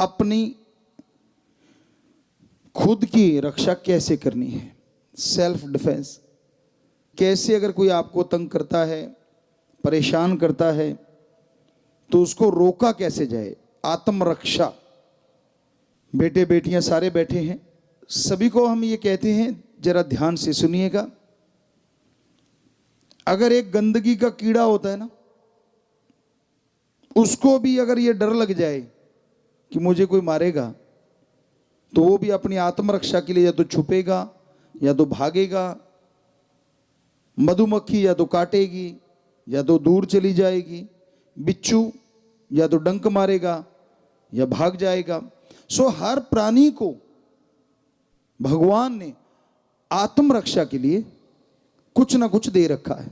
अपनी खुद की रक्षा कैसे करनी है, सेल्फ डिफेंस कैसे। अगर कोई आपको तंग करता है, परेशान करता है, तो उसको रोका कैसे जाए, आत्मरक्षा। बेटे बेटियां सारे बैठे हैं, सभी को हम ये कहते हैं, जरा ध्यान से सुनिएगा। अगर एक गंदगी का कीड़ा होता है ना, उसको भी अगर ये डर लग जाए कि मुझे कोई मारेगा, तो वो भी अपनी आत्मरक्षा के लिए या तो छुपेगा या तो भागेगा। मधुमक्खी या तो काटेगी या तो दूर चली जाएगी। बिच्छू या तो डंक मारेगा या भाग जाएगा। सो हर प्राणी को भगवान ने आत्मरक्षा के लिए कुछ ना कुछ दे रखा है,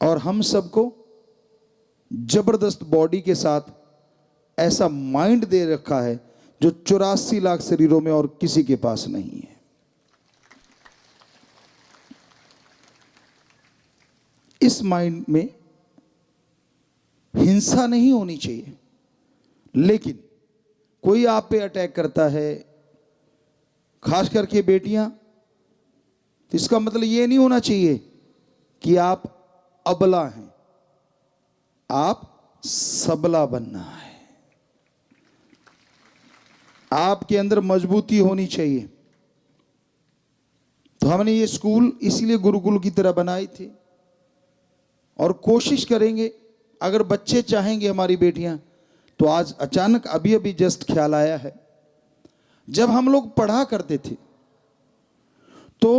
और हम सबको जबरदस्त बॉडी के साथ ऐसा माइंड दे रखा है जो 84 लाख शरीरों में और किसी के पास नहीं है। इस माइंड में हिंसा नहीं होनी चाहिए, लेकिन कोई आप पे अटैक करता है, खास करके बेटियां, तो इसका मतलब यह नहीं होना चाहिए कि आप अबला हैं, आप सबला बनना है। आपके अंदर मजबूती होनी चाहिए। तो हमने ये स्कूल इसीलिए गुरुकुल की तरह बनाए थे, और कोशिश करेंगे, अगर बच्चे चाहेंगे, हमारी बेटियां, तो आज अचानक अभी अभी जस्ट ख्याल आया है, जब हम लोग पढ़ा करते थे तो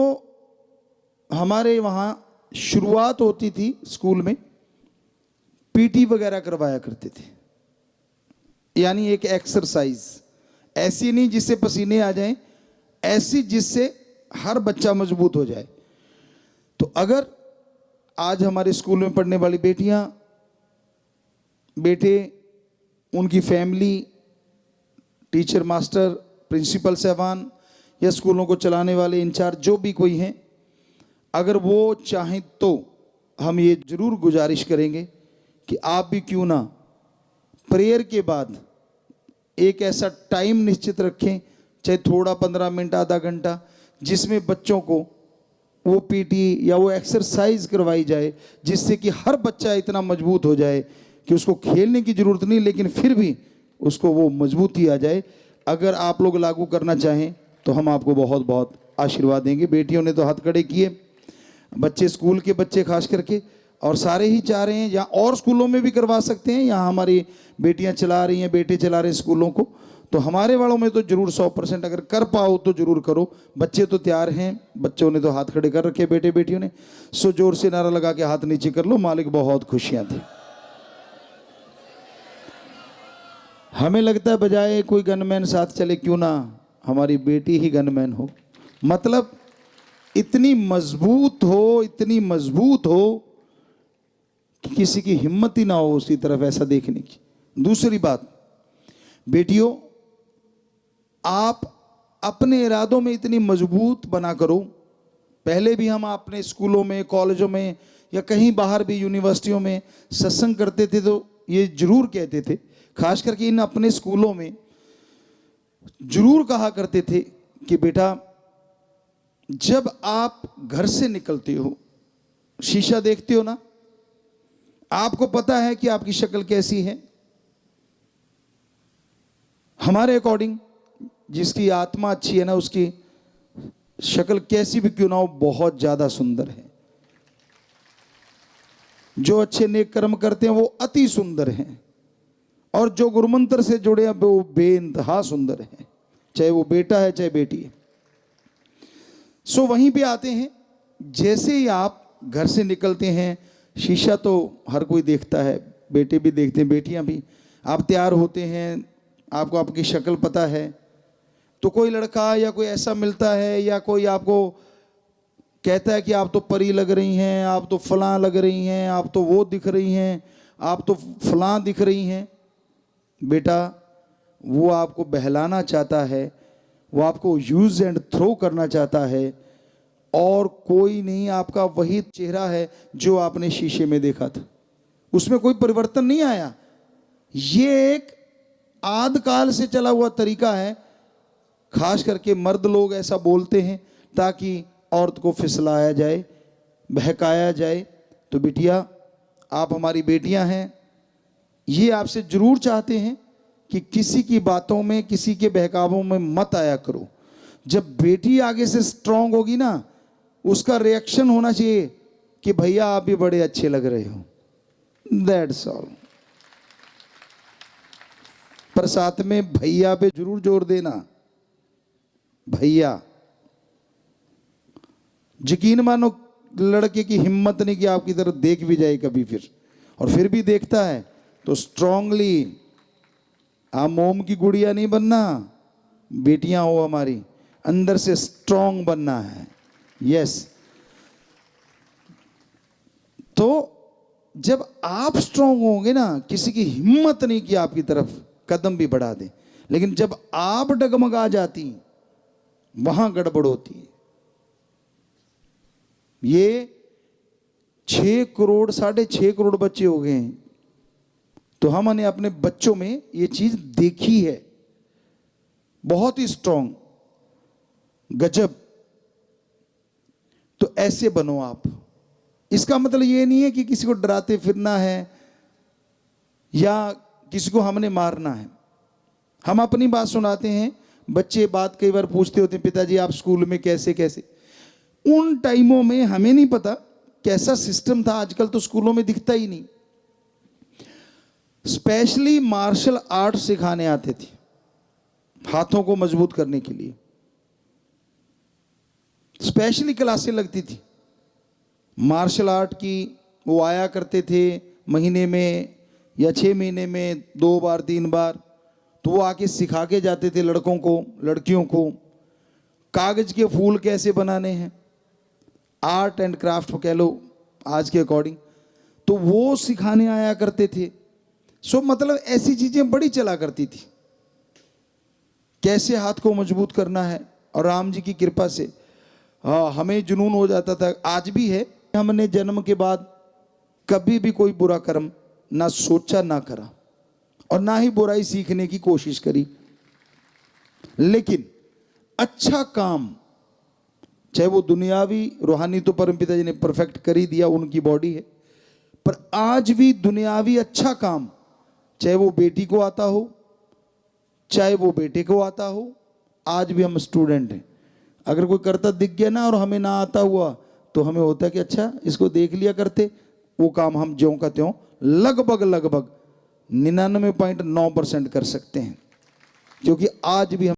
हमारे वहां शुरुआत होती थी स्कूल में, पीटी वगैरह करवाया करते थे। यानी एक एक्सरसाइज ऐसी नहीं जिससे पसीने आ जाएं, ऐसी जिससे हर बच्चा मजबूत हो जाए। तो अगर आज हमारे स्कूल में पढ़ने वाली बेटियां, बेटे, उनकी फैमिली, टीचर, मास्टर, प्रिंसिपल साहबान या स्कूलों को चलाने वाले इंचार्ज जो भी कोई हैं, अगर वो चाहें तो हम ये जरूर गुजारिश करेंगे कि आप भी क्यों ना प्रेयर के बाद एक ऐसा टाइम निश्चित रखें, चाहे थोड़ा 15 मिनट, आधा घंटा, जिसमें बच्चों को वो पीटी या वो एक्सरसाइज करवाई जाए, जिससे कि हर बच्चा इतना मजबूत हो जाए कि उसको खेलने की जरूरत नहीं, लेकिन फिर भी उसको वो मजबूती आ जाए। अगर आप लोग लागू करना चाहें तो हम आपको बहुत बहुत आशीर्वाद देंगे। बेटियों ने तो हाथ खड़े किए, बच्चे, स्कूल के बच्चे खास करके, और सारे ही चाह रहे हैं, या और स्कूलों में भी करवा सकते हैं। यहाँ हमारी बेटियां चला रही हैं, बेटे चला रहे हैं स्कूलों को, तो हमारे वालों में तो जरूर 100% अगर कर पाओ तो जरूर करो। बच्चे तो तैयार हैं, बच्चों ने तो हाथ खड़े कर रखे, बेटे बेटियों ने। सो जोर से नारा लगा के हाथ नीचे कर लो, मालिक बहुत खुशियां थी। हमें लगता है बजाय कोई गनमैन साथ चले, क्यों ना हमारी बेटी ही गनमैन हो। मतलब इतनी मजबूत हो, इतनी मजबूत हो कि किसी की हिम्मत ही ना हो उसकी तरफ ऐसा देखने की। दूसरी बात, बेटियों, आप अपने इरादों में इतनी मजबूत बना करो। पहले भी हम अपने स्कूलों में, कॉलेजों में, या कहीं बाहर भी यूनिवर्सिटियों में सत्संग करते थे तो ये जरूर कहते थे, खास करके इन अपने स्कूलों में जरूर कहा करते थे कि बेटा, जब आप घर से निकलते हो, शीशा देखते हो ना, आपको पता है कि आपकी शक्ल कैसी है। हमारे अकॉर्डिंग जिसकी आत्मा अच्छी है ना, उसकी शक्ल कैसी भी क्यों ना हो, बहुत ज्यादा सुंदर है। जो अच्छे नेक कर्म करते हैं वो अति सुंदर हैं, और जो गुरुमंत्र से जुड़े हैं वो बेइंतहा सुंदर है, चाहे वो बेटा है चाहे बेटी है। सो वहीं पे आते हैं, जैसे ही आप घर से निकलते हैं, शीशा तो हर कोई देखता है, बेटे भी देखते हैं, बेटियां भी। आप तैयार होते हैं, आपको आपकी शक्ल पता है, तो कोई लड़का या कोई ऐसा मिलता है, या कोई आपको कहता है कि आप तो परी लग रही हैं, आप तो फलां लग रही हैं, आप तो वो दिख रही हैं, आप तो फलां दिख रही हैं। बेटा, वो आपको बहलाना चाहता है, वो आपको यूज एंड थ्रो करना चाहता है, और कोई नहीं, आपका वही चेहरा है जो आपने शीशे में देखा था, उसमें कोई परिवर्तन नहीं आया। ये एक आदिकाल से चला हुआ तरीका है, खास करके मर्द लोग ऐसा बोलते हैं ताकि औरत को फिसलाया जाए, बहकाया जाए। तो बिटिया, आप हमारी बेटियां हैं, ये आपसे जरूर चाहते हैं कि किसी की बातों में, किसी के बहकावों में मत आया करो। जब बेटी आगे से स्ट्रांग होगी ना, उसका रिएक्शन होना चाहिए कि भैया आप भी बड़े अच्छे लग रहे हो, दैट्स ऑल। पर साथ में भैया पे जरूर जोर देना, भैया। यकीन मानो लड़के की हिम्मत नहीं कि आपकी तरफ देख भी जाए कभी, और फिर भी देखता है तो स्ट्रांगली, आप मोम की गुड़िया नहीं बनना, बेटियां हो हमारी, अंदर से स्ट्रांग बनना है। यस। तो जब आप स्ट्रांग होंगे ना, किसी की हिम्मत नहीं कि आपकी तरफ कदम भी बढ़ा दे। लेकिन जब आप डगमगा जाती, वहां गड़बड़ होती है। ये 6 करोड़ 6.5 करोड़ बच्चे हो गए हैं, तो हमने अपने बच्चों में ये चीज देखी है, बहुत ही स्ट्रांग, गजब। तो ऐसे बनो आप। इसका मतलब ये नहीं है कि किसी को डराते फिरना है या किसी को हमने मारना है। हम अपनी बात सुनाते हैं, बच्चे बात कई बार पूछते होते हैं, पिताजी आप स्कूल में कैसे कैसे। उन टाइमों में हमें नहीं पता कैसा सिस्टम था, आजकल तो स्कूलों में दिखता ही नहीं। स्पेशली मार्शल आर्ट सिखाने आते थे, हाथों को मजबूत करने के लिए स्पेशली क्लासें लगती थी मार्शल आर्ट की। वो आया करते थे महीने में या 6 महीने में 2 बार 3 बार। तो वो आके सिखा के जाते थे लड़कों को, लड़कियों को कागज के फूल कैसे बनाने हैं, आर्ट एंड क्राफ्ट कह लो आज के अकॉर्डिंग, तो वो सिखाने आया करते थे। सो मतलब ऐसी चीजें बड़ी चला करती थी, कैसे हाथ को मजबूत करना है। और राम जी की कृपा से हमें जुनून हो जाता था, आज भी है। हमने जन्म के बाद कभी भी कोई बुरा कर्म ना सोचा ना करा, और ना ही बुराई सीखने की कोशिश करी। लेकिन अच्छा काम, चाहे वो दुनियावी रूहानी, तो परमपिता जी ने परफेक्ट कर ही दिया, उनकी बॉडी है। पर आज भी दुनियावी अच्छा काम, चाहे वो बेटी को आता हो चाहे वो बेटे को आता हो, आज भी हम स्टूडेंट हैं। अगर कोई करता दिख गया ना और हमें ना आता हुआ, तो हमें होता है कि अच्छा इसको देख लिया करते, वो काम हम ज्यों का त्यों लगभग 99.9% कर सकते हैं, क्योंकि आज भी हम